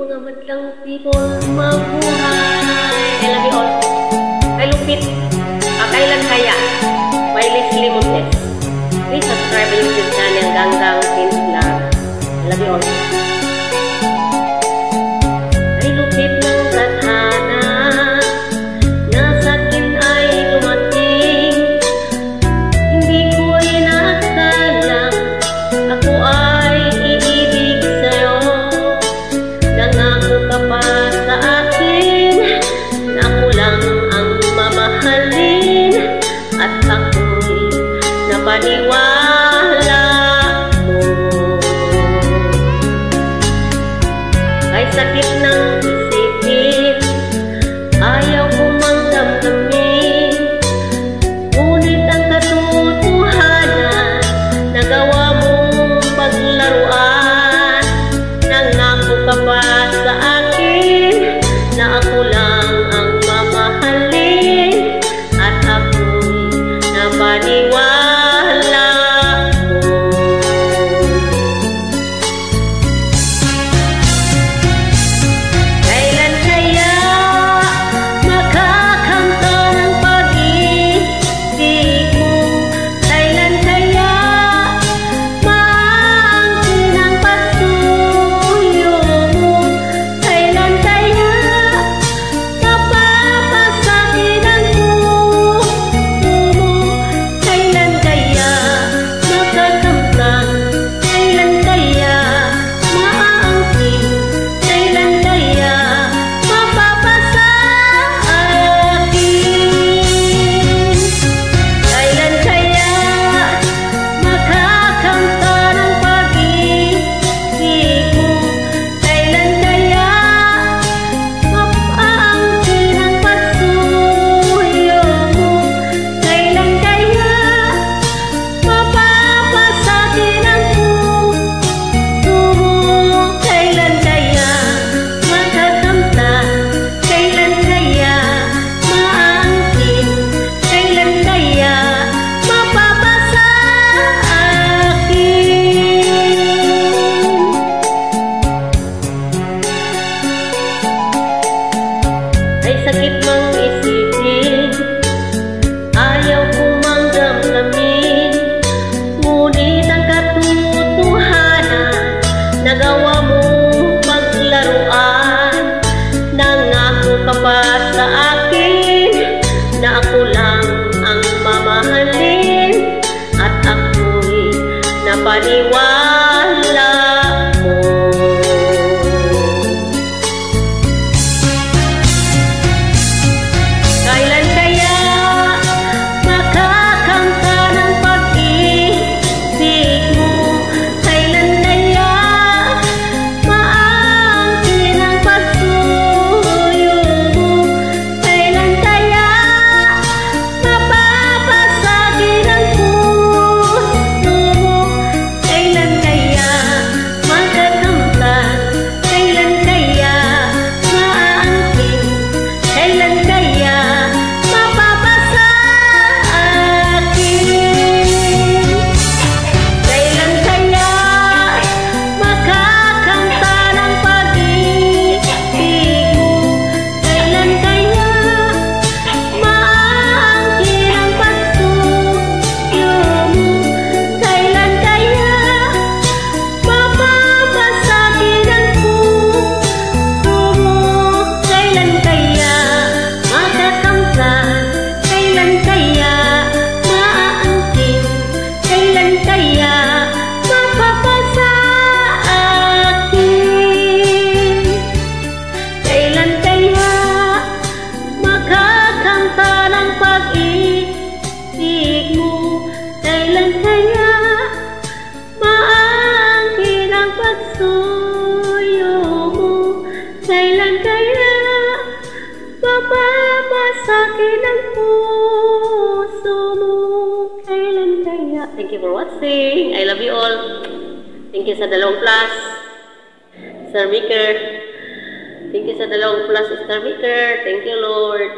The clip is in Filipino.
mga madlang people, mabuhay! I love you all. Kay Lupit, kailan kaya? By Leslie Montes. Please subscribe my YouTube channel, Ganggang Pins Vlog. I love you all. Ay lupit ng tadhana, na sa'kin ay dumating. Hindi ko inakalang ako ay iibig sa'yo. Nangako ka pa sa akin na ako lang ang mamahalin, at ako'y napaniwala mo. Ay sakit ng isipin, ayaw ko mang damdamin, ngunit ang katotohanan, nagawa mong paglaruan. Nangako ka pa sa akin na ako lang ang mamahalin, at ako'y napaniwala mo. Kailan kaya makakamta ng pag-ibig mo? Kailan kaya maangkin ang pagsuyo mo? Kailan kaya mapapasakin ang puso mo? Kailan kaya makakamta? Kailan kaya maangkin? Kailan kaya mapapasa akin? Kailan kaya makakamta ng pag-ibig mo? Kailan kaya mapaangkin ang pagsuyo mo? Kailan kaya mapapasakin ang puso mo? Kailan kaya makakamta? Kailan kaya maangkin? Kailan kaya mapapasa akin? Ay sakit mang isipin, ayaw ko mang damdamin, ngunit ang katotohanan, nagawa mong paglaruan. Nangako ka pa sa akin na ako lang ang mamahalin, at ako'y napaniwala mo. Kailan kaya makakamta ng pag-ibig mo? Kailan kaya maangkin ang pagsuyo mo? Kailan kaya mapapasakin ang puso mo? Kailan kaya makakamta? Kailan kaya maangkin? Kailan kaya mapapasa akin? Kailan kaya makakamta ng pag-ibig mo? Kailan kaya maangkin ang pagsuyo mo? Kailan kaya mapapasakin ang puso mo? Kailan kaya makakamta? Kailan kaya maangkin? Kailan kaya mapapasa akin? Kailan kaya makakamta ng pag-ibig mo? Kailan kaya maangkin ang pagsuyo mo? Kailan kaya mapapasakin ang puso mo? Kailan kaya? Thank you for watching. I love you all. Thank you sa 2 plus, Sir Maker. Thank you sa 2 plus, Sir Maker. Thank you, Lord.